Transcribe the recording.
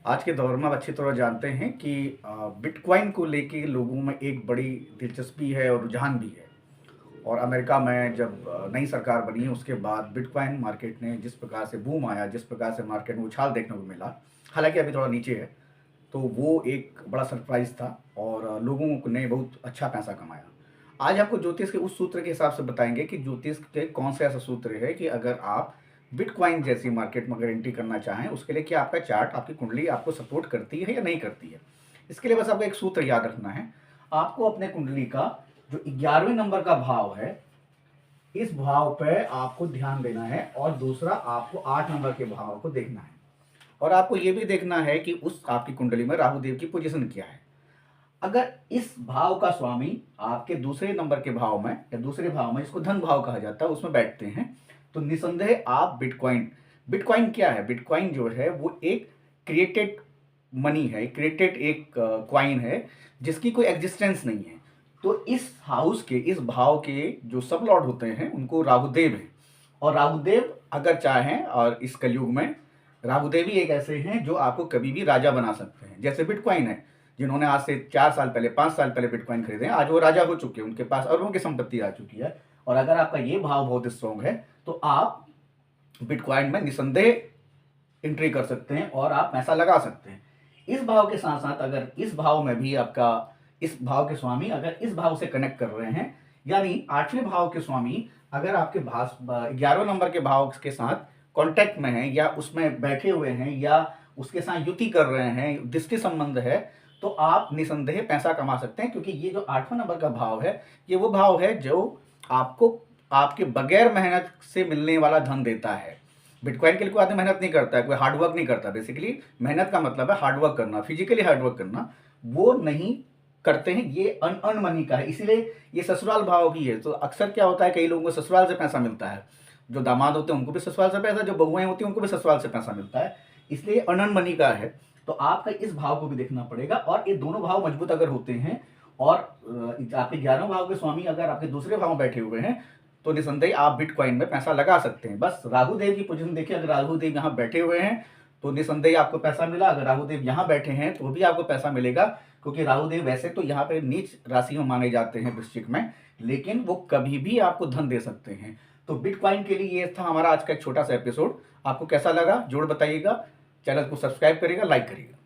आज के दौर में आप अच्छी तरह जानते हैं कि बिटकॉइन को लेके लोगों में एक बड़ी दिलचस्पी है और रुझान भी है। और अमेरिका में जब नई सरकार बनी उसके बाद बिटकॉइन मार्केट ने जिस प्रकार से बूम आया, जिस प्रकार से मार्केट में उछाल देखने को मिला, हालांकि अभी थोड़ा नीचे है, तो वो एक बड़ा सरप्राइज था और लोगों ने बहुत अच्छा पैसा कमाया। आज आपको ज्योतिष के उस सूत्र के हिसाब से बताएंगे कि ज्योतिष के कौन से ऐसा सूत्र है कि अगर आप बिटकॉइन जैसी मार्केट में अगर एंट्री करना चाहें, उसके लिए क्या आपका चार्ट, आपकी कुंडली आपको सपोर्ट करती है या नहीं करती है। इसके लिए बस आपको एक सूत्र याद रखना है। आपको अपने कुंडली का जो 11वें नंबर का भाव है, इस भाव पे आपको ध्यान देना है और दूसरा आपको 8 नंबर के भाव को देखना है। और आपको ये भी देखना है कि उस आपकी कुंडली में राहु देव की पोजीशन क्या है। अगर इस भाव का स्वामी आपके दूसरे नंबर के भाव में या दूसरे भाव में, इसको धन भाव कहा जाता है, उसमें बैठते हैं, तो निसंदेह आप बिटकॉइन, बिटकॉइन क्या है, बिटकॉइन जो है वो एक क्रिएटेड मनी है, क्रिएटेड एक कॉइन है जिसकी कोई एग्जिस्टेंस नहीं है। तो इस हाउस के, इस भाव के जो सब लॉर्ड होते हैं उनको राहुदेव है। और राहुदेव अगर चाहें, और इस कलयुग में राहुदेव ही एक ऐसे हैं जो आपको कभी भी राजा बना सकते हैं। जैसे बिटकॉइन है, जिन्होंने आज से 4 साल पहले, 5 साल पहले बिटकॉइन खरीदे हैं, आज वो राजा हो चुके हैं, उनके पास अरबों की संपत्ति आ चुकी है। और अगर आपका ये भाव बहुत स्ट्रॉन्ग है तो आप बिटकॉइन में निसंदेह एंट्री कर सकते हैं और आप पैसा लगा सकते हैं। इस भाव के साथ साथ अगर इस भाव में भी आपका, इस भाव के स्वामी अगर इस भाव से कनेक्ट कर रहे हैं, यानी 8वें भाव के स्वामी अगर आपके 11वें नंबर के भाव के साथ कांटेक्ट में हैं या उसमें बैठे हुए हैं या उसके साथ युति कर रहे हैं, दृष्टि संबंध है, तो आप निसंदेह पैसा कमा सकते हैं। क्योंकि ये जो 8वें नंबर का भाव है, ये वो भाव है जो आपको आपके बगैर मेहनत से मिलने वाला धन देता है। बिटकॉइन के लिए कोई आदमी मेहनत नहीं करता है, कोई हार्डवर्क नहीं करता। बेसिकली मेहनत का मतलब है हार्डवर्क करना, फिजिकली हार्डवर्क करना, वो नहीं करते हैं। ये अन मनी का है, इसीलिए ये ससुराल भाव भी है। तो अक्सर क्या होता है, कई लोगों को ससुराल से पैसा मिलता है, जो दामाद होते हैं उनको भी ससुराल से पैसा, जो बहुएं होती हैं उनको भी ससुराल से पैसा मिलता है, इसलिए अन मनी का है। तो आपका इस भाव को भी देखना पड़ेगा। और ये दोनों भाव मजबूत अगर होते हैं और आपके 11वें भाव के स्वामी अगर आपके दूसरे भाव में बैठे हुए हैं, तो निसंदेह आप बिटकॉइन में पैसा लगा सकते हैं। बस राहु देव की पोजीशन देखिए, अगर राहु देव यहाँ बैठे हुए हैं तो निसंदेह आपको पैसा मिला, अगर राहु देव यहाँ बैठे हैं तो भी आपको पैसा मिलेगा। क्योंकि राहु देव वैसे तो यहाँ पे नीच राशि में माने जाते हैं वृश्चिक में, लेकिन वो कभी भी आपको धन दे सकते हैं। तो बिटकॉइन के लिए ये था हमारा आज का एक छोटा सा एपिसोड। आपको कैसा लगा जोड़ बताइएगा, चैनल को सब्सक्राइब करिएगा, लाइक करिएगा।